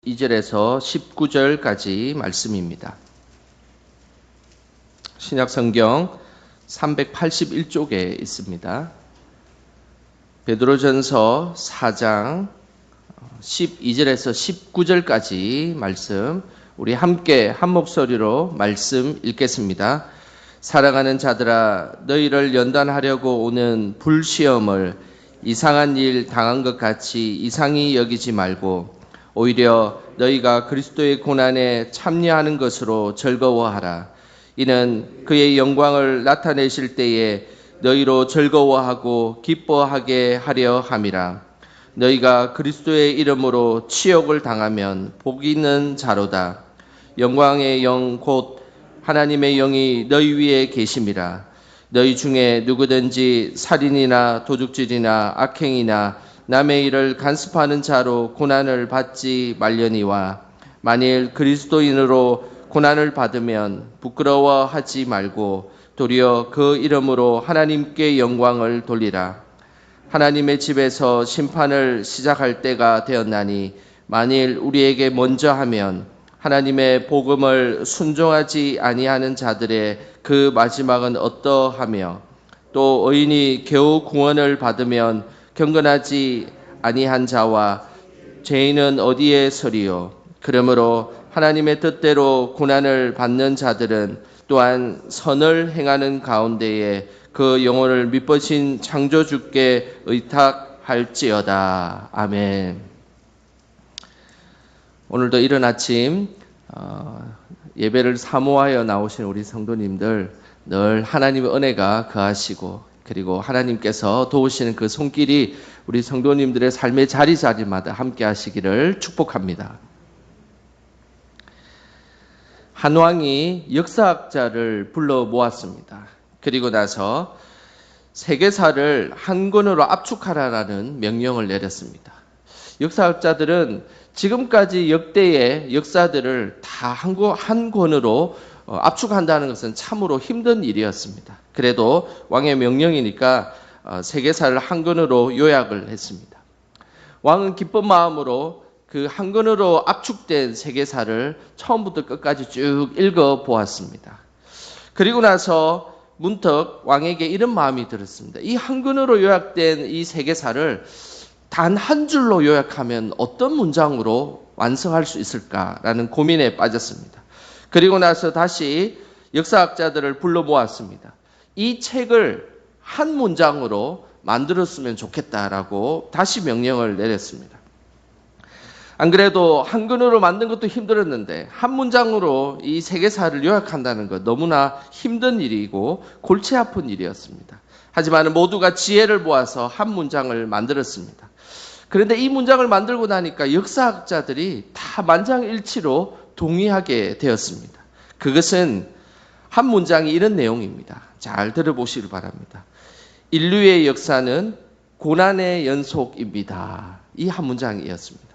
2절에서 19절까지 말씀입니다. 신약성경 381쪽에 있습니다. 베드로전서 4장 12절에서 19절까지 말씀, 우리 함께 한 목소리로 말씀 읽겠습니다. 사랑하는 자들아, 너희를 연단하려고 오는 불시험을 이상한 일 당한 것 같이 이상히 여기지 말고 오히려 너희가 그리스도의 고난에 참여하는 것으로 즐거워하라. 이는 그의 영광을 나타내실 때에 너희로 즐거워하고 기뻐하게 하려 함이라. 너희가 그리스도의 이름으로 치욕을 당하면 복 있는 자로다. 영광의 영 곧 하나님의 영이 너희 위에 계심이라. 너희 중에 누구든지 살인이나 도둑질이나 악행이나 남의 일을 간섭하는 자로 고난을 받지 말려니와 만일 그리스도인으로 고난을 받으면 부끄러워하지 말고 도리어 그 이름으로 하나님께 영광을 돌리라. 하나님의 집에서 심판을 시작할 때가 되었나니 만일 우리에게 먼저 하면 하나님의 복음을 순종하지 아니하는 자들의 그 마지막은 어떠하며 또 의인이 겨우 구원을 받으면 경건하지 아니한 자와 죄인은 어디에 서리요. 그러므로 하나님의 뜻대로 고난을 받는 자들은 또한 선을 행하는 가운데에 그 영혼을 미쁘신 창조주께 의탁할지어다. 아멘. 오늘도 이른 아침 예배를 사모하여 나오신 우리 성도님들 늘 하나님의 은혜가 거하시고 그리고 하나님께서 도우시는 그 손길이 우리 성도님들의 삶의 자리자리마다 함께 하시기를 축복합니다. 한 왕이 역사학자를 불러 모았습니다. 그리고 나서 세계사를 한 권으로 압축하라는 명령을 내렸습니다. 역사학자들은 지금까지 역대의 역사들을 다 한 권으로 압축한다는 것은 참으로 힘든 일이었습니다. 그래도 왕의 명령이니까 세계사를 한 권으로 요약을 했습니다. 왕은 기쁜 마음으로 그 한 권으로 압축된 세계사를 처음부터 끝까지 쭉 읽어보았습니다. 그리고 나서 문득 왕에게 이런 마음이 들었습니다. 이 한 권으로 요약된 이 세계사를 단 한 줄로 요약하면 어떤 문장으로 완성할 수 있을까라는 고민에 빠졌습니다. 그리고 나서 다시 역사학자들을 불러 모았습니다. 이 책을 한 문장으로 만들었으면 좋겠다라고 다시 명령을 내렸습니다. 안 그래도 한 권으로 만든 것도 힘들었는데 한 문장으로 이 세계사를 요약한다는 것 너무나 힘든 일이고 골치 아픈 일이었습니다. 하지만 모두가 지혜를 모아서 한 문장을 만들었습니다. 그런데 이 문장을 만들고 나니까 역사학자들이 다 만장일치로 동의하게 되었습니다. 그것은 한 문장이 이런 내용입니다. 잘 들어보시길 바랍니다. 인류의 역사는 고난의 연속입니다. 이 한 문장이었습니다.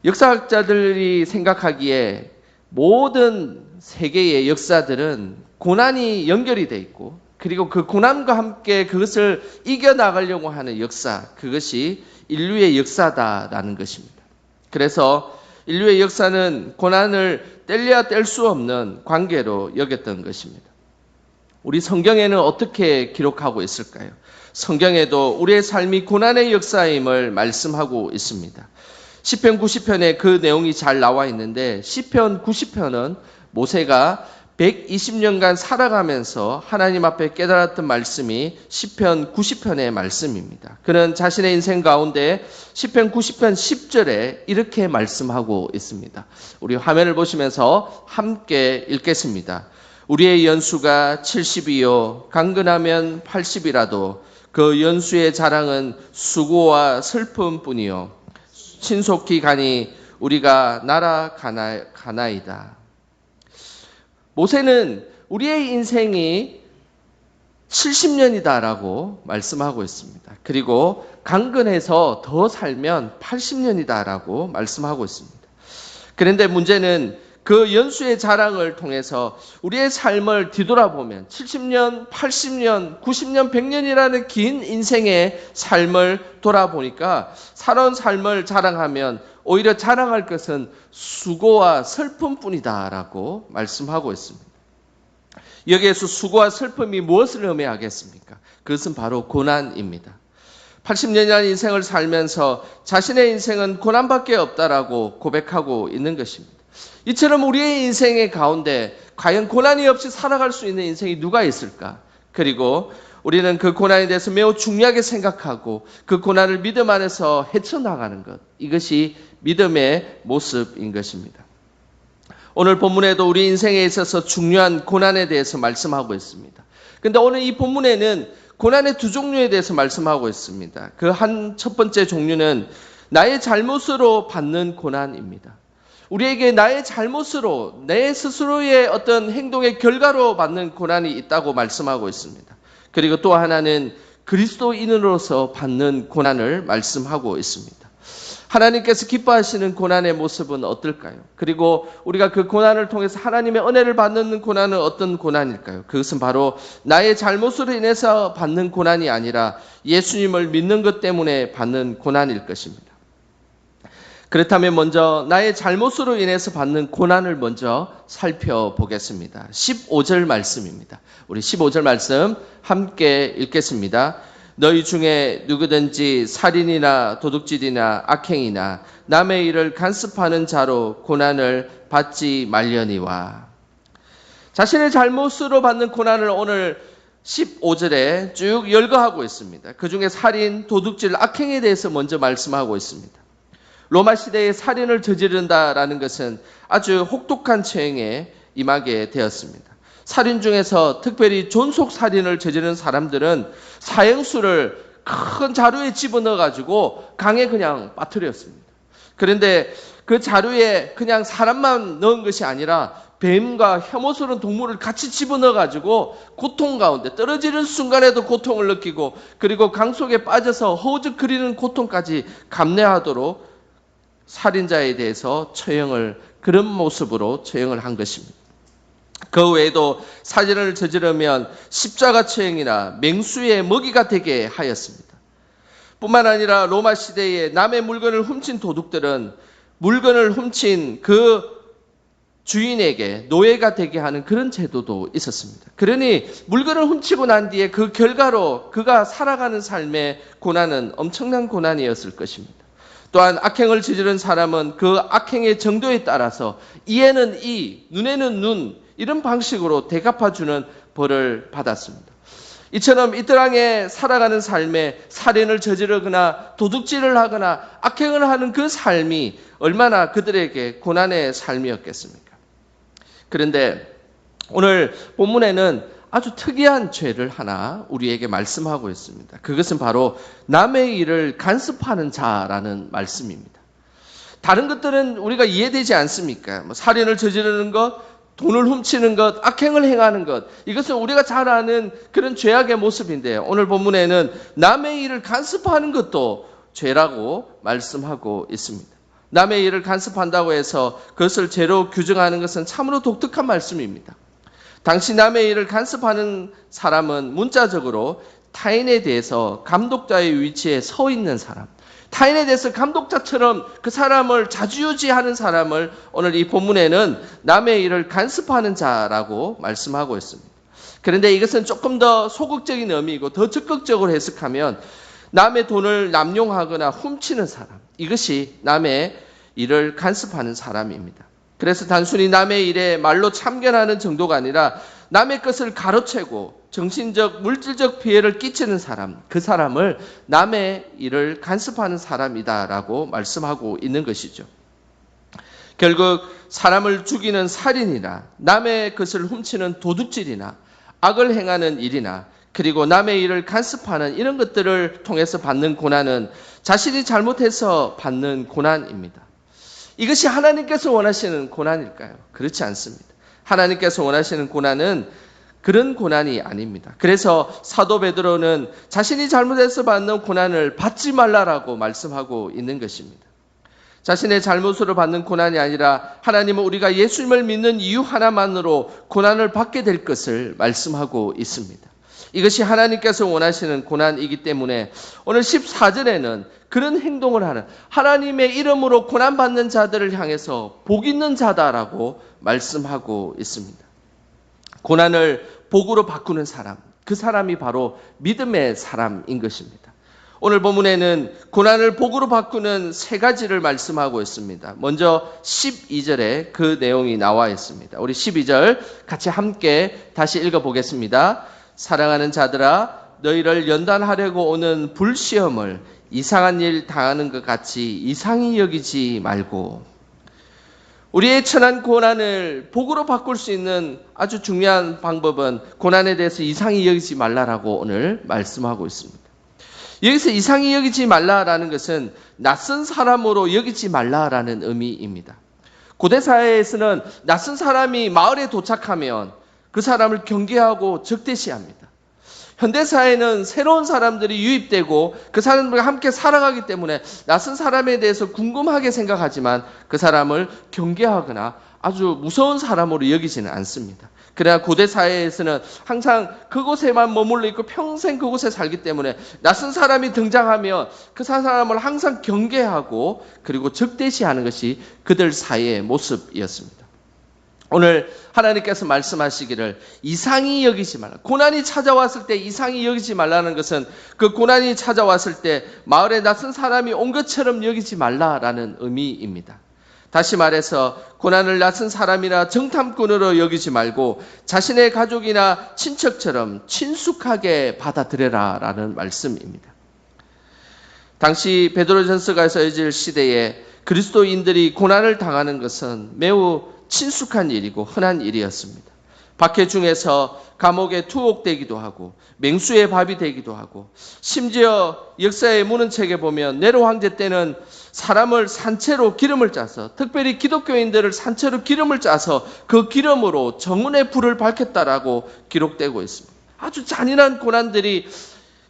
역사학자들이 생각하기에 모든 세계의 역사들은 고난이 연결이 되어 있고 그리고 그 고난과 함께 그것을 이겨나가려고 하는 역사, 그것이 인류의 역사다라는 것입니다. 그래서 인류의 역사는 고난을 뗄래야 뗄 수 없는 관계로 여겼던 것입니다. 우리 성경에는 어떻게 기록하고 있을까요? 성경에도 우리의 삶이 고난의 역사임을 말씀하고 있습니다. 시편 90편에 그 내용이 잘 나와 있는데 시편 90편은 모세가 120년간 살아가면서 하나님 앞에 깨달았던 말씀이 시편 90편의 말씀입니다. 그는 자신의 인생 가운데 시편 90편 10절에 이렇게 말씀하고 있습니다. 우리 화면을 보시면서 함께 읽겠습니다. 우리의 연수가 70이요 강건하면 80이라도 그 연수의 자랑은 수고와 슬픔뿐이요 신속히 가니 우리가 날아가나이다. 모세는 우리의 인생이 70년이다라고 말씀하고 있습니다. 그리고 강건해서 더 살면 80년이다라고 말씀하고 있습니다. 그런데 문제는 그 연수의 자랑을 통해서 우리의 삶을 뒤돌아보면 70년, 80년, 90년, 100년이라는 긴 인생의 삶을 돌아보니까 살아온 삶을 자랑하면 오히려 자랑할 것은 수고와 슬픔뿐이다라고 말씀하고 있습니다. 여기에서 수고와 슬픔이 무엇을 의미하겠습니까? 그것은 바로 고난입니다. 80년이라는 인생을 살면서 자신의 인생은 고난밖에 없다라고 고백하고 있는 것입니다. 이처럼 우리의 인생의 가운데 과연 고난이 없이 살아갈 수 있는 인생이 누가 있을까? 그리고 우리는 그 고난에 대해서 매우 중요하게 생각하고 그 고난을 믿음 안에서 헤쳐나가는 것, 이것이 믿음의 모습인 것입니다. 오늘 본문에도 우리 인생에 있어서 중요한 고난에 대해서 말씀하고 있습니다. 그런데 오늘 이 본문에는 고난의 두 종류에 대해서 말씀하고 있습니다. 그 첫 번째 종류는 나의 잘못으로 받는 고난입니다. 우리에게 나의 잘못으로 내 스스로의 어떤 행동의 결과로 받는 고난이 있다고 말씀하고 있습니다. 그리고 또 하나는 그리스도인으로서 받는 고난을 말씀하고 있습니다. 하나님께서 기뻐하시는 고난의 모습은 어떨까요? 그리고 우리가 그 고난을 통해서 하나님의 은혜를 받는 고난은 어떤 고난일까요? 그것은 바로 나의 잘못으로 인해서 받는 고난이 아니라 예수님을 믿는 것 때문에 받는 고난일 것입니다. 그렇다면 먼저 나의 잘못으로 인해서 받는 고난을 먼저 살펴보겠습니다. 15절 말씀입니다. 우리 15절 말씀 함께 읽겠습니다. 너희 중에 누구든지 살인이나 도둑질이나 악행이나 남의 일을 간섭하는 자로 고난을 받지 말려니와. 자신의 잘못으로 받는 고난을 오늘 15절에 쭉 열거하고 있습니다. 그 중에 살인, 도둑질, 악행에 대해서 먼저 말씀하고 있습니다. 로마 시대에 살인을 저지른다라는 것은 아주 혹독한 처형에 임하게 되었습니다. 살인 중에서 특별히 존속살인을 저지른 사람들은 사형수를 큰 자루에 집어넣어가지고 강에 그냥 빠뜨렸습니다. 그런데 그 자루에 그냥 사람만 넣은 것이 아니라 뱀과 혐오스러운 동물을 같이 집어넣어가지고 고통 가운데 떨어지는 순간에도 고통을 느끼고 그리고 강 속에 빠져서 허우적거리는 고통까지 감내하도록 살인자에 대해서 처형을 그런 모습으로 처형을 한 것입니다. 그 외에도 살인을 저지르면 십자가 처형이나 맹수의 먹이가 되게 하였습니다. 뿐만 아니라 로마 시대에 남의 물건을 훔친 도둑들은 물건을 훔친 그 주인에게 노예가 되게 하는 그런 제도도 있었습니다. 그러니 물건을 훔치고 난 뒤에 그 결과로 그가 살아가는 삶의 고난은 엄청난 고난이었을 것입니다. 또한 악행을 저지른 사람은 그 악행의 정도에 따라서 이에는 이, 눈에는 눈, 이런 방식으로 대갚아주는 벌을 받았습니다. 이처럼 이 땅에 살아가는 삶에 살인을 저지르거나 도둑질을 하거나 악행을 하는 그 삶이 얼마나 그들에게 고난의 삶이었겠습니까? 그런데 오늘 본문에는 아주 특이한 죄를 하나 우리에게 말씀하고 있습니다. 그것은 바로 남의 일을 간섭하는 자라는 말씀입니다. 다른 것들은 우리가 이해되지 않습니까? 살인을 저지르는 것, 돈을 훔치는 것, 악행을 행하는 것, 이것은 우리가 잘 아는 그런 죄악의 모습인데요. 오늘 본문에는 남의 일을 간섭하는 것도 죄라고 말씀하고 있습니다. 남의 일을 간섭한다고 해서 그것을 죄로 규정하는 것은 참으로 독특한 말씀입니다. 당시 남의 일을 간섭하는 사람은 문자적으로 타인에 대해서 감독자의 위치에 서 있는 사람, 타인에 대해서 감독자처럼 그 사람을 좌지우지하는 사람을 오늘 이 본문에는 남의 일을 간섭하는 자라고 말씀하고 있습니다. 그런데 이것은 조금 더 소극적인 의미이고 더 적극적으로 해석하면 남의 돈을 남용하거나 훔치는 사람, 이것이 남의 일을 간섭하는 사람입니다. 그래서 단순히 남의 일에 말로 참견하는 정도가 아니라 남의 것을 가로채고 정신적, 물질적 피해를 끼치는 사람, 그 사람을 남의 일을 간섭하는 사람이다라고 말씀하고 있는 것이죠. 결국 사람을 죽이는 살인이나 남의 것을 훔치는 도둑질이나 악을 행하는 일이나 그리고 남의 일을 간섭하는 이런 것들을 통해서 받는 고난은 자신이 잘못해서 받는 고난입니다. 이것이 하나님께서 원하시는 고난일까요? 그렇지 않습니다. 하나님께서 원하시는 고난은 그런 고난이 아닙니다. 그래서 사도 베드로는 자신이 잘못해서 받는 고난을 받지 말라라고 말씀하고 있는 것입니다. 자신의 잘못으로 받는 고난이 아니라 하나님은 우리가 예수님을 믿는 이유 하나만으로 고난을 받게 될 것을 말씀하고 있습니다. 이것이 하나님께서 원하시는 고난이기 때문에 오늘 14절에는 그런 행동을 하는 하나님의 이름으로 고난받는 자들을 향해서 복 있는 자다라고 말씀하고 있습니다. 고난을 복으로 바꾸는 사람, 그 사람이 바로 믿음의 사람인 것입니다. 오늘 본문에는 고난을 복으로 바꾸는 세 가지를 말씀하고 있습니다. 먼저 12절에 그 내용이 나와 있습니다. 우리 12절 같이 함께 다시 읽어보겠습니다. 사랑하는 자들아, 너희를 연단하려고 오는 불시험을 이상한 일 당하는 것 같이 이상히 여기지 말고, 우리의 천한 고난을 복으로 바꿀 수 있는 아주 중요한 방법은 고난에 대해서 이상히 여기지 말라라고 오늘 말씀하고 있습니다. 여기서 이상히 여기지 말라라는 것은 낯선 사람으로 여기지 말라라는 의미입니다. 고대 사회에서는 낯선 사람이 마을에 도착하면 그 사람을 경계하고 적대시합니다. 현대 사회는 새로운 사람들이 유입되고 그 사람들과 함께 살아가기 때문에 낯선 사람에 대해서 궁금하게 생각하지만 그 사람을 경계하거나 아주 무서운 사람으로 여기지는 않습니다. 그러나 고대 사회에서는 항상 그곳에만 머물러 있고 평생 그곳에 살기 때문에 낯선 사람이 등장하면 그 사람을 항상 경계하고 그리고 적대시하는 것이 그들 사이의 모습이었습니다. 오늘 하나님께서 말씀하시기를 이상히 여기지 말라. 고난이 찾아왔을 때 이상히 여기지 말라는 것은 그 고난이 찾아왔을 때 마을에 낯선 사람이 온 것처럼 여기지 말라라는 의미입니다. 다시 말해서 고난을 낯선 사람이나 정탐꾼으로 여기지 말고 자신의 가족이나 친척처럼 친숙하게 받아들여라라는 말씀입니다. 당시 베드로전서가 써질 시대에 그리스도인들이 고난을 당하는 것은 매우 친숙한 일이고 흔한 일이었습니다. 박해 중에서 감옥에 투옥되기도 하고 맹수의 밥이 되기도 하고 심지어 역사의 문헌책에 보면 네로 황제 때는 사람을 산채로 기름을 짜서 특별히 기독교인들을 산채로 기름을 짜서 그 기름으로 정운의 불을 밝혔다라고 기록되고 있습니다. 아주 잔인한 고난들이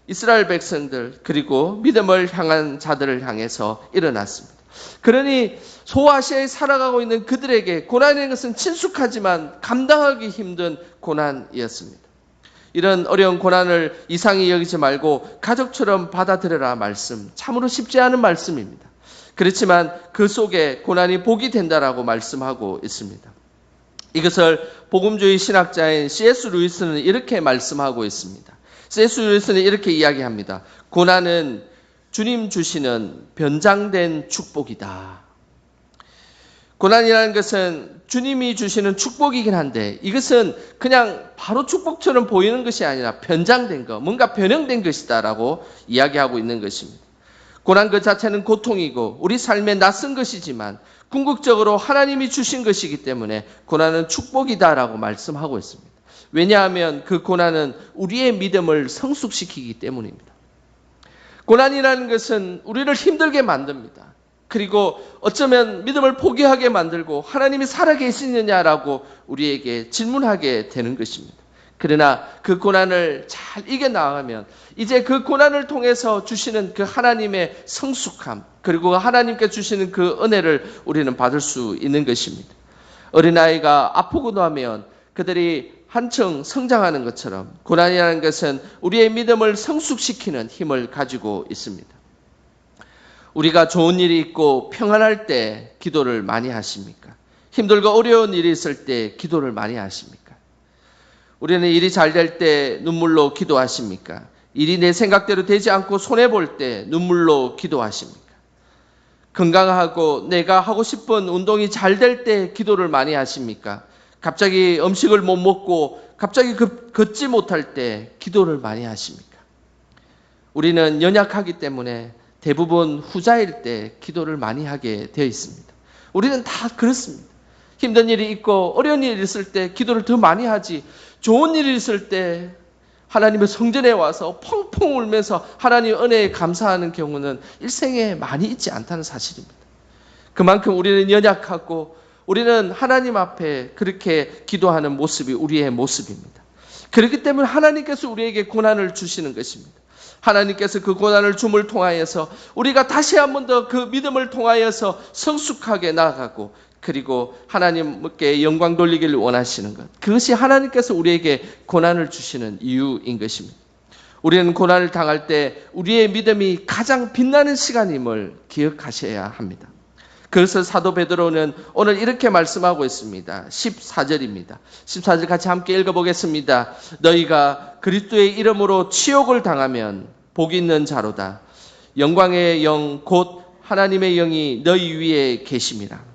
이스라엘 백성들 그리고 믿음을 향한 자들을 향해서 일어났습니다. 그러니 소아시아에 살아가고 있는 그들에게 고난이라는 것은 친숙하지만 감당하기 힘든 고난이었습니다. 이런 어려운 고난을 이상히 여기지 말고 가족처럼 받아들여라 말씀, 참으로 쉽지 않은 말씀입니다. 그렇지만 그 속에 고난이 복이 된다라고 말씀하고 있습니다. 이것을 복음주의 신학자인 C.S. 루이스는 이렇게 말씀하고 있습니다. C.S. 루이스는 이렇게 이야기합니다. 고난은 주님 주시는 변장된 축복이다. 고난이라는 것은 주님이 주시는 축복이긴 한데 이것은 그냥 바로 축복처럼 보이는 것이 아니라 변장된 것, 뭔가 변형된 것이다라고 이야기하고 있는 것입니다. 고난 그 자체는 고통이고 우리 삶에 낯선 것이지만 궁극적으로 하나님이 주신 것이기 때문에 고난은 축복이다라고 말씀하고 있습니다. 왜냐하면 그 고난은 우리의 믿음을 성숙시키기 때문입니다. 고난이라는 것은 우리를 힘들게 만듭니다. 그리고 어쩌면 믿음을 포기하게 만들고 하나님이 살아계시느냐라고 우리에게 질문하게 되는 것입니다. 그러나 그 고난을 잘 이겨나가면 이제 그 고난을 통해서 주시는 그 하나님의 성숙함 그리고 하나님께 주시는 그 은혜를 우리는 받을 수 있는 것입니다. 어린아이가 아프고 나면 그들이 한층 성장하는 것처럼 고난이라는 것은 우리의 믿음을 성숙시키는 힘을 가지고 있습니다. 우리가 좋은 일이 있고 평안할 때 기도를 많이 하십니까? 힘들고 어려운 일이 있을 때 기도를 많이 하십니까? 우리는 일이 잘 될 때 눈물로 기도하십니까? 일이 내 생각대로 되지 않고 손해볼 때 눈물로 기도하십니까? 건강하고 내가 하고 싶은 운동이 잘 될 때 기도를 많이 하십니까? 갑자기 음식을 못 먹고 갑자기 걷지 못할 때 기도를 많이 하십니까? 우리는 연약하기 때문에 대부분 후자일 때 기도를 많이 하게 되어 있습니다. 우리는 다 그렇습니다. 힘든 일이 있고 어려운 일이 있을 때 기도를 더 많이 하지 좋은 일이 있을 때 하나님의 성전에 와서 펑펑 울면서 하나님의 은혜에 감사하는 경우는 일생에 많이 있지 않다는 사실입니다. 그만큼 우리는 연약하고 우리는 하나님 앞에 그렇게 기도하는 모습이 우리의 모습입니다. 그렇기 때문에 하나님께서 우리에게 고난을 주시는 것입니다. 하나님께서 그 고난을 줌을 통하여서 우리가 다시 한 번 더 그 믿음을 통하여서 성숙하게 나아가고 그리고 하나님께 영광 돌리기를 원하시는 것, 그것이 하나님께서 우리에게 고난을 주시는 이유인 것입니다. 우리는 고난을 당할 때 우리의 믿음이 가장 빛나는 시간임을 기억하셔야 합니다. 그래서 사도 베드로는 오늘 이렇게 말씀하고 있습니다. 14절입니다. 14절 같이 함께 읽어보겠습니다. 너희가 그리스도의 이름으로 치욕을 당하면 복이 있는 자로다. 영광의 영 곧 하나님의 영이 너희 위에 계심이라.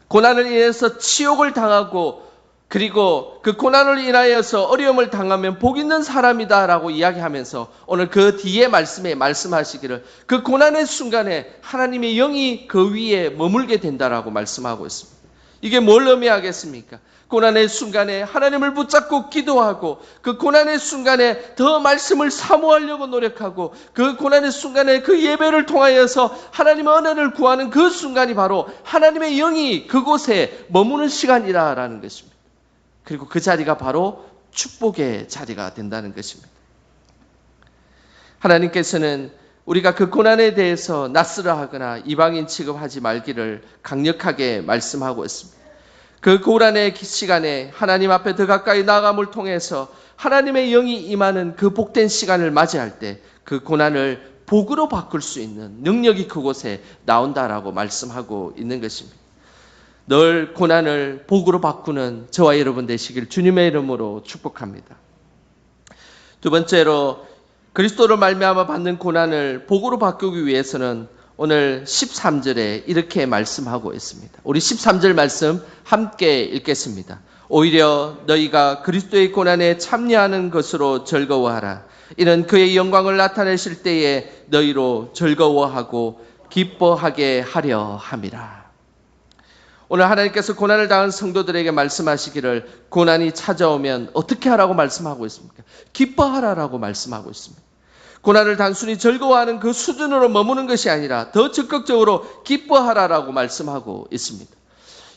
고난을 인해서 치욕을 당하고 그리고 그 고난을 인하여서 어려움을 당하면 복 있는 사람이다 라고 이야기하면서 오늘 그 뒤에 말씀에 말씀하시기를 그 고난의 순간에 하나님의 영이 그 위에 머물게 된다라고 말씀하고 있습니다. 이게 뭘 의미하겠습니까? 고난의 순간에 하나님을 붙잡고 기도하고 그 고난의 순간에 더 말씀을 사모하려고 노력하고 그 고난의 순간에 그 예배를 통하여서 하나님의 은혜를 구하는 그 순간이 바로 하나님의 영이 그곳에 머무는 시간이라는 것입니다. 그리고 그 자리가 바로 축복의 자리가 된다는 것입니다. 하나님께서는 우리가 그 고난에 대해서 낯설어 하거나 이방인 취급하지 말기를 강력하게 말씀하고 있습니다. 그 고난의 시간에 하나님 앞에 더 가까이 나아감을 통해서 하나님의 영이 임하는 그 복된 시간을 맞이할 때 그 고난을 복으로 바꿀 수 있는 능력이 그곳에 나온다라고 말씀하고 있는 것입니다. 늘 고난을 복으로 바꾸는 저와 여러분 되시길 주님의 이름으로 축복합니다. 두 번째로 그리스도로 말미암아 받는 고난을 복으로 바꾸기 위해서는 오늘 13절에 이렇게 말씀하고 있습니다. 우리 13절 말씀 함께 읽겠습니다. 오히려 너희가 그리스도의 고난에 참여하는 것으로 즐거워하라. 이는 그의 영광을 나타내실 때에 너희로 즐거워하고 기뻐하게 하려 함이라. 오늘 하나님께서 고난을 당한 성도들에게 말씀하시기를 고난이 찾아오면 어떻게 하라고 말씀하고 있습니까? 기뻐하라라고 말씀하고 있습니다. 고난을 단순히 즐거워하는 그 수준으로 머무는 것이 아니라 더 적극적으로 기뻐하라라고 말씀하고 있습니다.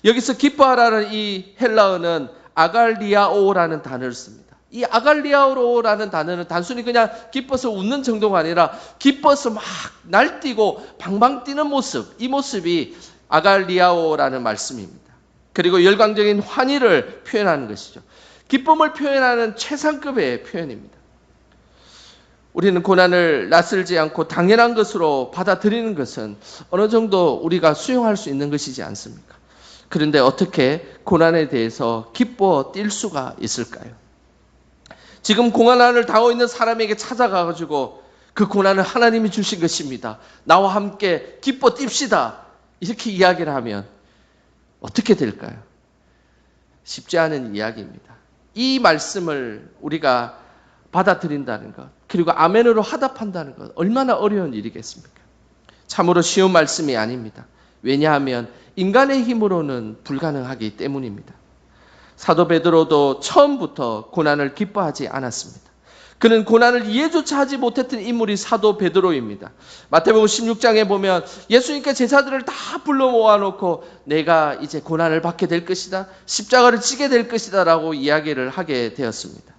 여기서 기뻐하라는 이 헬라어는 아갈리아오라는 단어를 씁니다. 이 아갈리아오라는 단어는 단순히 그냥 기뻐서 웃는 정도가 아니라 기뻐서 막 날뛰고 방방 뛰는 모습, 이 모습이 아갈리아오라는 말씀입니다. 그리고 열광적인 환희를 표현하는 것이죠. 기쁨을 표현하는 최상급의 표현입니다. 우리는 고난을 낯설지 않고 당연한 것으로 받아들이는 것은 어느 정도 우리가 수용할 수 있는 것이지 않습니까? 그런데 어떻게 고난에 대해서 기뻐 뛸 수가 있을까요? 지금 고난을 당하고 있는 사람에게 찾아가가지고 그 고난을 하나님이 주신 것입니다. 나와 함께 기뻐 뜁시다. 이렇게 이야기를 하면 어떻게 될까요? 쉽지 않은 이야기입니다. 이 말씀을 우리가 받아들인다는 것, 그리고 아멘으로 화답한다는 것, 얼마나 어려운 일이겠습니까? 참으로 쉬운 말씀이 아닙니다. 왜냐하면 인간의 힘으로는 불가능하기 때문입니다. 사도 베드로도 처음부터 고난을 기뻐하지 않았습니다. 그는 고난을 이해조차 하지 못했던 인물이 사도 베드로입니다. 마태복음 16장에 보면 예수님께 제자들을 다 불러 모아놓고 내가 이제 고난을 받게 될 것이다, 십자가를 지게 될 것이다 라고 이야기를 하게 되었습니다.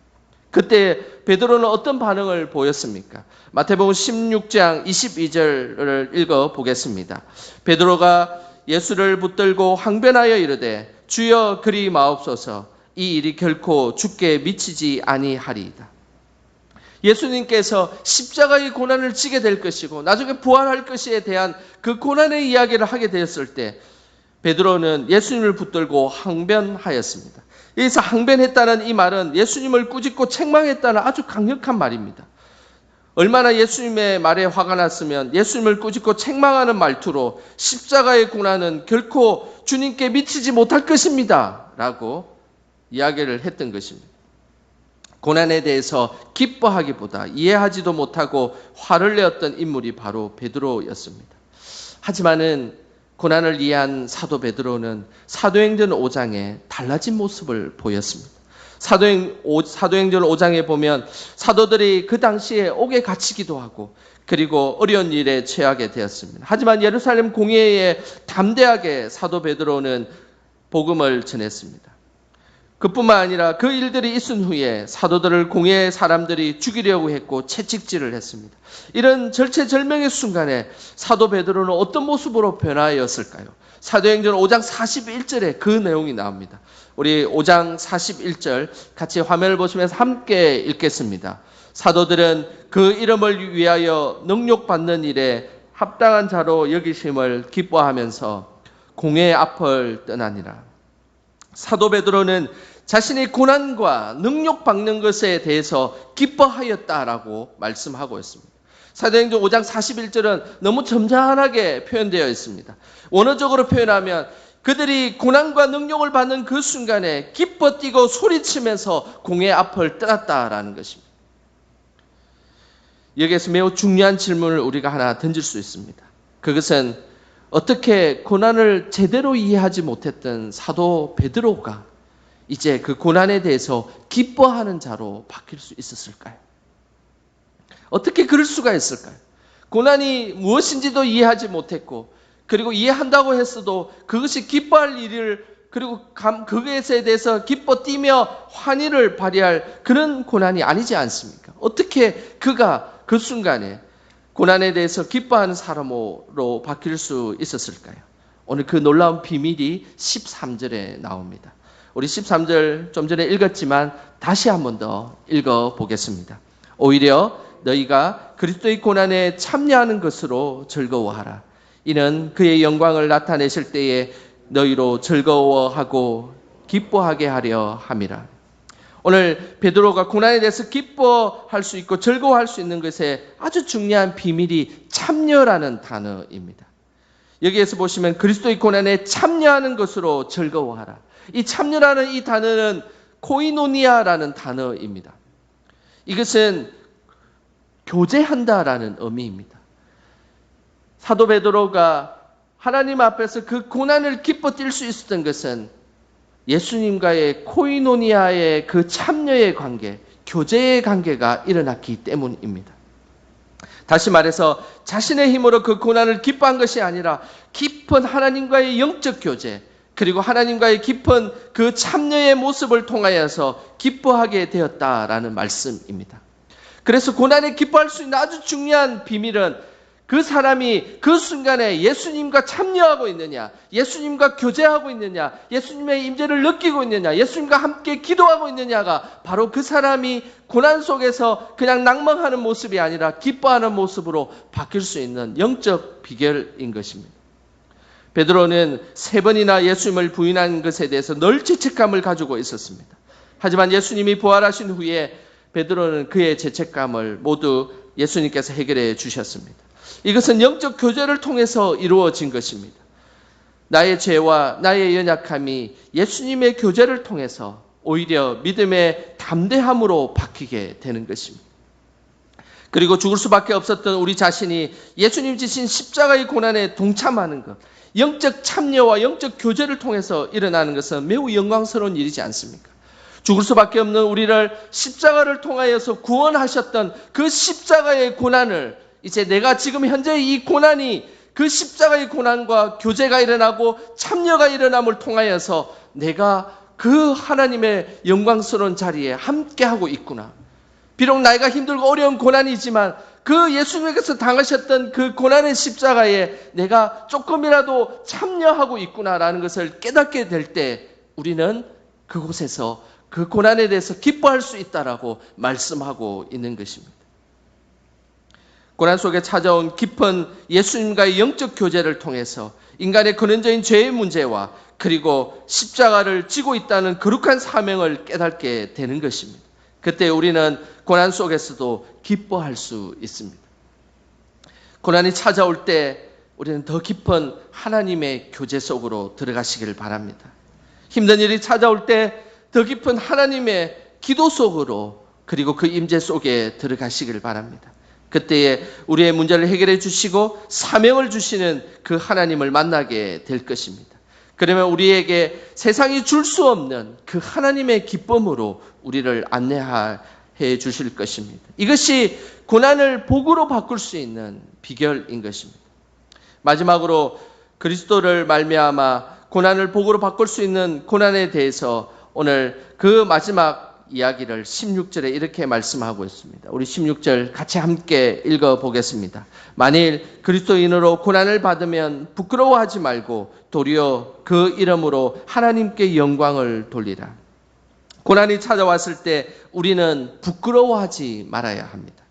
그때 베드로는 어떤 반응을 보였습니까? 마태복음 16장 22절을 읽어보겠습니다. 베드로가 예수를 붙들고 항변하여 이르되 주여 그리 마옵소서, 이 일이 결코 주께 미치지 아니하리이다. 예수님께서 십자가의 고난을 지게 될 것이고 나중에 부활할 것에 대한 그 고난의 이야기를 하게 되었을 때 베드로는 예수님을 붙들고 항변하였습니다. 여기서 항변했다는 이 말은 예수님을 꾸짖고 책망했다는 아주 강력한 말입니다. 얼마나 예수님의 말에 화가 났으면 예수님을 꾸짖고 책망하는 말투로 십자가의 고난은 결코 주님께 미치지 못할 것입니다 라고 이야기를 했던 것입니다. 고난에 대해서 기뻐하기보다 이해하지도 못하고 화를 내었던 인물이 바로 베드로였습니다. 하지만은 고난을 이해한 사도 베드로는 사도행전 5장에 달라진 모습을 보였습니다. 사도행전 5장에 보면 사도들이 그 당시에 옥에 갇히기도 하고 그리고 어려운 일에 처하게 되었습니다. 하지만 예루살렘 공회에 담대하게 사도 베드로는 복음을 전했습니다. 그뿐만 아니라 그 일들이 있은 후에 사도들을 공회의 사람들이 죽이려고 했고 채찍질을 했습니다. 이런 절체절명의 순간에 사도 베드로는 어떤 모습으로 변화하였을까요? 사도행전 5장 41절에 그 내용이 나옵니다. 우리 5장 41절 같이 화면을 보시면서 함께 읽겠습니다. 사도들은 그 이름을 위하여 능욕받는 일에 합당한 자로 여기심을 기뻐하면서 공회 앞을 떠나니라. 사도 베드로는 자신의 고난과 능욕받는 것에 대해서 기뻐하였다라고 말씀하고 있습니다. 사도행전 5장 41절은 너무 점잖하게 표현되어 있습니다. 원어적으로 표현하면 그들이 고난과 능욕을 받는 그 순간에 기뻐 뛰고 소리치면서 공회 앞을 떠났다라는 것입니다. 여기에서 매우 중요한 질문을 우리가 하나 던질 수 있습니다. 그것은 어떻게 고난을 제대로 이해하지 못했던 사도 베드로가 이제 그 고난에 대해서 기뻐하는 자로 바뀔 수 있었을까요? 어떻게 그럴 수가 있을까요? 고난이 무엇인지도 이해하지 못했고, 그리고 이해한다고 했어도 그것이 기뻐할 일을, 그리고 그것에 대해서 기뻐 뛰며 환희를 발휘할 그런 고난이 아니지 않습니까? 어떻게 그가 그 순간에 고난에 대해서 기뻐하는 사람으로 바뀔 수 있었을까요? 오늘 그 놀라운 비밀이 13절에 나옵니다. 우리 13절 좀 전에 읽었지만 다시 한 번 더 읽어보겠습니다. 오히려 너희가 그리스도의 고난에 참여하는 것으로 즐거워하라. 이는 그의 영광을 나타내실 때에 너희로 즐거워하고 기뻐하게 하려 함이라. 오늘 베드로가 고난에 대해서 기뻐할 수 있고 즐거워할 수 있는 것에 아주 중요한 비밀이 참여라는 단어입니다. 여기에서 보시면 그리스도의 고난에 참여하는 것으로 즐거워하라. 이 참여라는 이 단어는 코이노니아라는 단어입니다. 이것은 교제한다라는 의미입니다. 사도 베드로가 하나님 앞에서 그 고난을 기뻐 뛸 수 있었던 것은 예수님과의 코이노니아의 그 참여의 관계, 교제의 관계가 일어났기 때문입니다. 다시 말해서 자신의 힘으로 그 고난을 기뻐한 것이 아니라 깊은 하나님과의 영적 교제, 그리고 하나님과의 깊은 그 참여의 모습을 통하여서 기뻐하게 되었다라는 말씀입니다. 그래서 고난에 기뻐할 수 있는 아주 중요한 비밀은 그 사람이 그 순간에 예수님과 참여하고 있느냐, 예수님과 교제하고 있느냐, 예수님의 임재를 느끼고 있느냐, 예수님과 함께 기도하고 있느냐가 바로 그 사람이 고난 속에서 그냥 낭망하는 모습이 아니라 기뻐하는 모습으로 바뀔 수 있는 영적 비결인 것입니다. 베드로는 3번이나 예수님을 부인한 것에 대해서 늘 죄책감을 가지고 있었습니다. 하지만 예수님이 부활하신 후에 베드로는 그의 죄책감을 모두 예수님께서 해결해 주셨습니다. 이것은 영적 교제를 통해서 이루어진 것입니다. 나의 죄와 나의 연약함이 예수님의 교제를 통해서 오히려 믿음의 담대함으로 바뀌게 되는 것입니다. 그리고 죽을 수밖에 없었던 우리 자신이 예수님 지신 십자가의 고난에 동참하는 것, 영적 참여와 영적 교제를 통해서 일어나는 것은 매우 영광스러운 일이지 않습니까? 죽을 수밖에 없는 우리를 십자가를 통하여서 구원하셨던 그 십자가의 고난을 이제 내가 지금 현재 이 고난이 그 십자가의 고난과 교제가 일어나고 참여가 일어남을 통하여서 내가 그 하나님의 영광스러운 자리에 함께하고 있구나. 비록 나이가 힘들고 어려운 고난이지만 그 예수님께서 당하셨던 그 고난의 십자가에 내가 조금이라도 참여하고 있구나라는 것을 깨닫게 될 때 우리는 그곳에서 그 고난에 대해서 기뻐할 수 있다라고 말씀하고 있는 것입니다. 고난 속에 찾아온 깊은 예수님과의 영적 교제를 통해서 인간의 근원적인 죄의 문제와 그리고 십자가를 지고 있다는 거룩한 사명을 깨닫게 되는 것입니다. 그때 우리는 고난 속에서도 기뻐할 수 있습니다. 고난이 찾아올 때 우리는 더 깊은 하나님의 교제 속으로 들어가시기를 바랍니다. 힘든 일이 찾아올 때 더 깊은 하나님의 기도 속으로 그리고 그 임재 속에 들어가시기를 바랍니다. 그때에 우리의 문제를 해결해 주시고 사명을 주시는 그 하나님을 만나게 될 것입니다. 그러면 우리에게 세상이 줄 수 없는 그 하나님의 기쁨으로 우리를 안내해 주실 것입니다. 이것이 고난을 복으로 바꿀 수 있는 비결인 것입니다. 마지막으로 그리스도를 말미암아 고난을 복으로 바꿀 수 있는 고난에 대해서 오늘 그 마지막 이야기를 16절에 이렇게 말씀하고 있습니다. 우리 16절 같이 함께 읽어보겠습니다. 만일 그리스도인으로 고난을 받으면 부끄러워하지 말고 도리어 그 이름으로 하나님께 영광을 돌리라. 고난이 찾아왔을 때 우리는 부끄러워하지 말아야 합니다.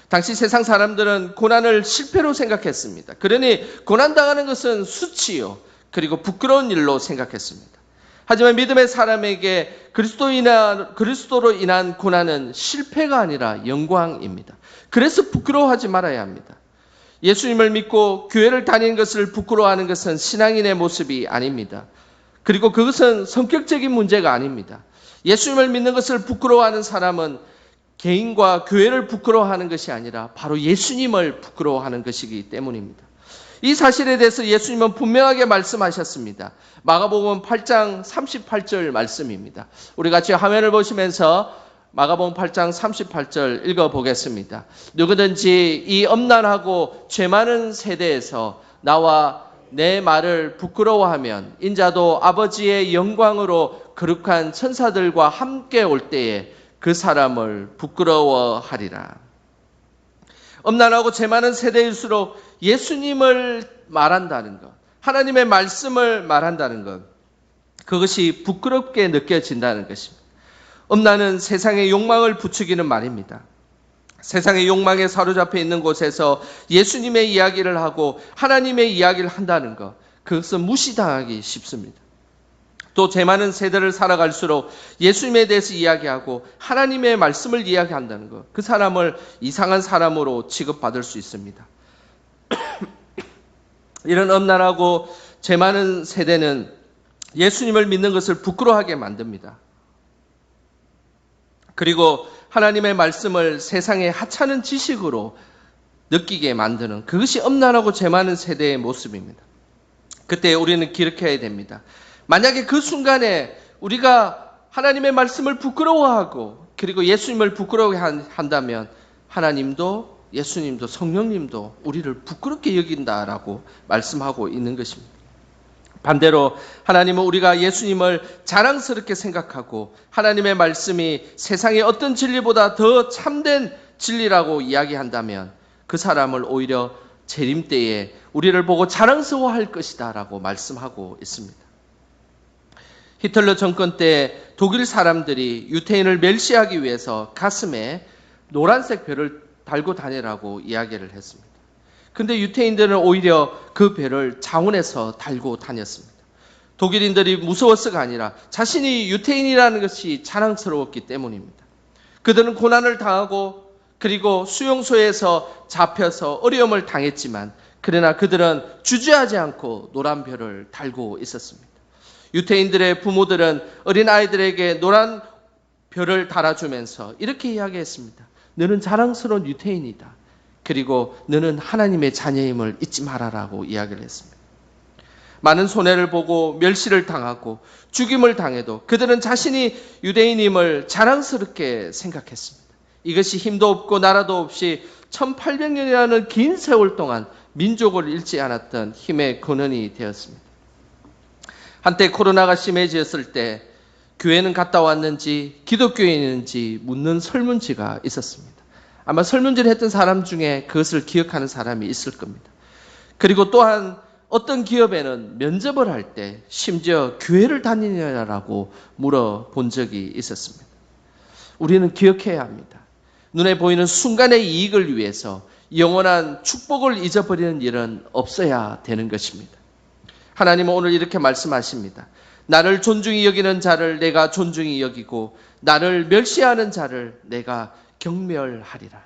당시 세상 사람들은 고난을 실패로 생각했습니다. 그러니 고난당하는 것은 수치요, 그리고 부끄러운 일로 생각했습니다. 하지만 믿음의 사람에게 그리스도로 인한 고난은 실패가 아니라 영광입니다. 그래서 부끄러워하지 말아야 합니다. 예수님을 믿고 교회를 다니는 것을 부끄러워하는 것은 신앙인의 모습이 아닙니다. 그리고 그것은 성격적인 문제가 아닙니다. 예수님을 믿는 것을 부끄러워하는 사람은 개인과 교회를 부끄러워하는 것이 아니라 바로 예수님을 부끄러워하는 것이기 때문입니다. 이 사실에 대해서 예수님은 분명하게 말씀하셨습니다. 마가복음 8장 38절 말씀입니다. 우리 같이 화면을 보시면서 마가복음 8장 38절 읽어보겠습니다. 누구든지 이 엄난하고 죄 많은 세대에서 나와 내 말을 부끄러워하면 인자도 아버지의 영광으로 거룩한 천사들과 함께 올 때에 그 사람을 부끄러워하리라. 엄난하고 죄 많은 세대일수록 예수님을 말한다는 것, 하나님의 말씀을 말한다는 것, 그것이 부끄럽게 느껴진다는 것입니다. 엄난은 세상의 욕망을 부추기는 말입니다. 세상의 욕망에 사로잡혀 있는 곳에서 예수님의 이야기를 하고 하나님의 이야기를 한다는 것, 그것은 무시당하기 쉽습니다. 또 죄 많은 세대를 살아갈수록 예수님에 대해서 이야기하고 하나님의 말씀을 이야기한다는 것, 그 사람을 이상한 사람으로 취급받을 수 있습니다. 이런 엄난하고 죄 많은 세대는 예수님을 믿는 것을 부끄러워하게 만듭니다. 그리고 하나님의 말씀을 세상의 하찮은 지식으로 느끼게 만드는, 그것이 엄난하고 죄 많은 세대의 모습입니다. 그때 우리는 기억해야 됩니다. 만약에 그 순간에 우리가 하나님의 말씀을 부끄러워하고 그리고 예수님을 부끄러워한다면 하나님도 예수님도 성령님도 우리를 부끄럽게 여긴다라고 말씀하고 있는 것입니다. 반대로 하나님은 우리가 예수님을 자랑스럽게 생각하고 하나님의 말씀이 세상의 어떤 진리보다 더 참된 진리라고 이야기한다면 그 사람을 오히려 재림 때에 우리를 보고 자랑스러워할 것이다 라고 말씀하고 있습니다. 히틀러 정권 때 독일 사람들이 유태인을 멸시하기 위해서 가슴에 노란색 별을 달고 다니라고 이야기를 했습니다. 근데 유태인들은 오히려 그 별을 자원해서 달고 다녔습니다. 독일인들이 무서워서가 아니라 자신이 유태인이라는 것이 자랑스러웠기 때문입니다. 그들은 고난을 당하고 그리고 수용소에서 잡혀서 어려움을 당했지만 그러나 그들은 주저하지 않고 노란 별을 달고 있었습니다. 유태인들의 부모들은 어린아이들에게 노란 별을 달아주면서 이렇게 이야기했습니다. 너는 자랑스러운 유태인이다. 그리고 너는 하나님의 자녀임을 잊지 말아라고 이야기를 했습니다. 많은 손해를 보고 멸시를 당하고 죽임을 당해도 그들은 자신이 유대인임을 자랑스럽게 생각했습니다. 이것이 힘도 없고 나라도 없이 1800년이라는 긴 세월 동안 민족을 잃지 않았던 힘의 근원이 되었습니다. 한때 코로나가 심해졌을 때 교회는 갔다 왔는지 기독교에 있는지 묻는 설문지가 있었습니다. 아마 설문지를 했던 사람 중에 그것을 기억하는 사람이 있을 겁니다. 그리고 또한 어떤 기업에는 면접을 할 때 심지어 교회를 다니느냐라고 물어본 적이 있었습니다. 우리는 기억해야 합니다. 눈에 보이는 순간의 이익을 위해서 영원한 축복을 잊어버리는 일은 없어야 되는 것입니다. 하나님은 오늘 이렇게 말씀하십니다. 나를 존중히 여기는 자를 내가 존중히 여기고 나를 멸시하는 자를 내가 경멸하리라.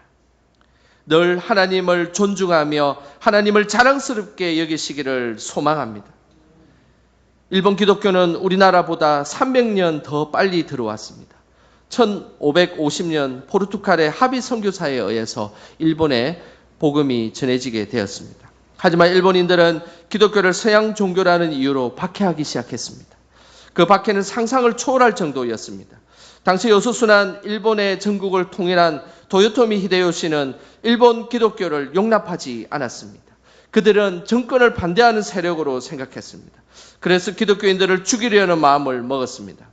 늘 하나님을 존중하며 하나님을 자랑스럽게 여기시기를 소망합니다. 일본 기독교는 우리나라보다 300년 더 빨리 들어왔습니다. 1550년 포르투갈의 합의 선교사에 의해서 일본에 복음이 전해지게 되었습니다. 하지만 일본인들은 기독교를 서양 종교라는 이유로 박해하기 시작했습니다. 그 박해는 상상을 초월할 정도였습니다. 당시 요소순한 일본의 전국을 통일한 도요토미 히데요시는 일본 기독교를 용납하지 않았습니다. 그들은 정권을 반대하는 세력으로 생각했습니다. 그래서 기독교인들을 죽이려는 마음을 먹었습니다.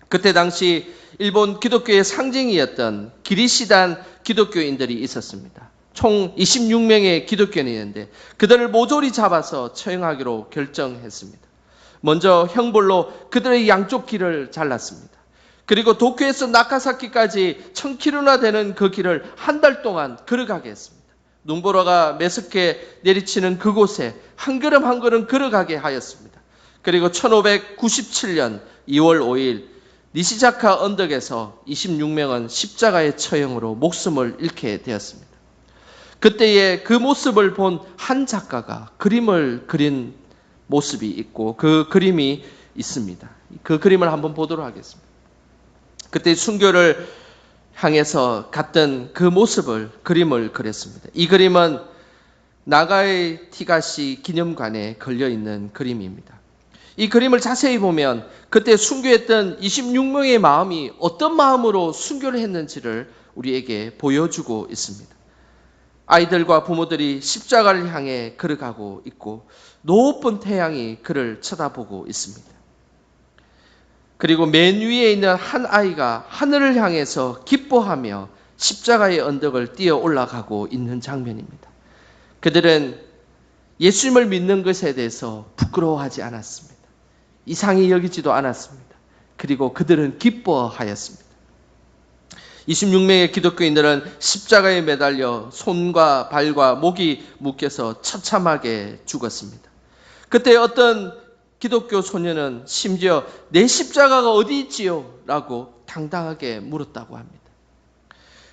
그때 당시 일본 기독교의 상징이었던 기리시단 기독교인들이 있었습니다. 총 26명의 기독교인이었는데 그들을 모조리 잡아서 처형하기로 결정했습니다. 먼저 형벌로 그들의 양쪽 귀를 잘랐습니다. 그리고 도쿄에서 나카사키까지 1000km나 되는 그 길을 한 달 동안 걸어가게 했습니다. 눈보라가 매섭게 내리치는 그곳에 한 걸음 한 걸음 걸어가게 하였습니다. 그리고 1597년 2월 5일 니시자카 언덕에서 26명은 십자가의 처형으로 목숨을 잃게 되었습니다. 그때의 그 모습을 본 한 작가가 그림을 그린 모습이 있고 그 그림이 있습니다. 그 그림을 한번 보도록 하겠습니다. 그때 순교를 향해서 갔던 그 모습을 그림을 그렸습니다. 이 그림은 나가이 티가시 기념관에 걸려있는 그림입니다. 이 그림을 자세히 보면 그때 순교했던 26명의 마음이 어떤 마음으로 순교를 했는지를 우리에게 보여주고 있습니다. 아이들과 부모들이 십자가를 향해 걸어가고 있고 높은 태양이 그를 쳐다보고 있습니다. 그리고 맨 위에 있는 한 아이가 하늘을 향해서 기뻐하며 십자가의 언덕을 뛰어 올라가고 있는 장면입니다. 그들은 예수님을 믿는 것에 대해서 부끄러워하지 않았습니다. 이상히 여기지도 않았습니다. 그리고 그들은 기뻐하였습니다. 26명의 기독교인들은 십자가에 매달려 손과 발과 목이 묶여서 처참하게 죽었습니다. 그때 어떤 기독교 소년은 심지어 내 십자가가 어디 있지요? 라고 당당하게 물었다고 합니다.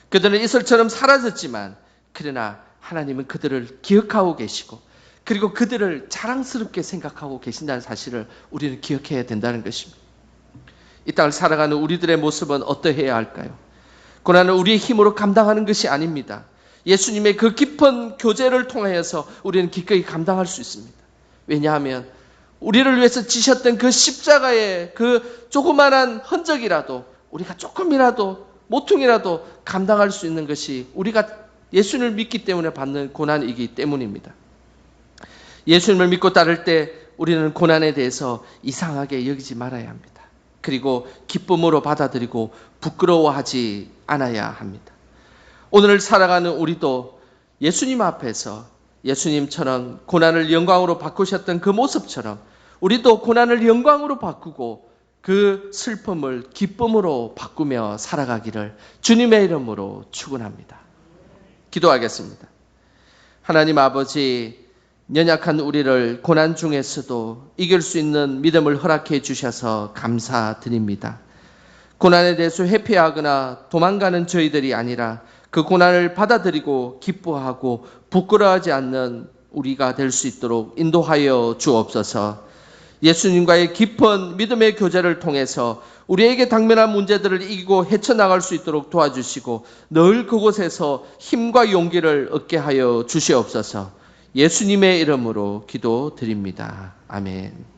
그들은 이슬처럼 사라졌지만 그러나 하나님은 그들을 기억하고 계시고 그리고 그들을 자랑스럽게 생각하고 계신다는 사실을 우리는 기억해야 된다는 것입니다. 이 땅을 살아가는 우리들의 모습은 어떠해야 할까요? 고난은 우리의 힘으로 감당하는 것이 아닙니다. 예수님의 그 깊은 교제를 통하여서 우리는 기꺼이 감당할 수 있습니다. 왜냐하면 우리를 위해서 지셨던 그 십자가의 그 조그만한 흔적이라도 우리가 조금이라도 모퉁이라도 감당할 수 있는 것이 우리가 예수님을 믿기 때문에 받는 고난이기 때문입니다. 예수님을 믿고 따를 때 우리는 고난에 대해서 이상하게 여기지 말아야 합니다. 그리고 기쁨으로 받아들이고 부끄러워하지 않아야 합니다. 오늘 살아가는 우리도 예수님 앞에서 예수님처럼 고난을 영광으로 바꾸셨던 그 모습처럼 우리도 고난을 영광으로 바꾸고 그 슬픔을 기쁨으로 바꾸며 살아가기를 주님의 이름으로 축원합니다. 기도하겠습니다. 하나님 아버지, 연약한 우리를 고난 중에서도 이길 수 있는 믿음을 허락해 주셔서 감사드립니다. 고난에 대해서 회피하거나 도망가는 저희들이 아니라 그 고난을 받아들이고 기뻐하고 부끄러워하지 않는 우리가 될 수 있도록 인도하여 주옵소서. 예수님과의 깊은 믿음의 교제를 통해서 우리에게 당면한 문제들을 이기고 헤쳐나갈 수 있도록 도와주시고 늘 그곳에서 힘과 용기를 얻게 하여 주시옵소서. 예수님의 이름으로 기도드립니다. 아멘.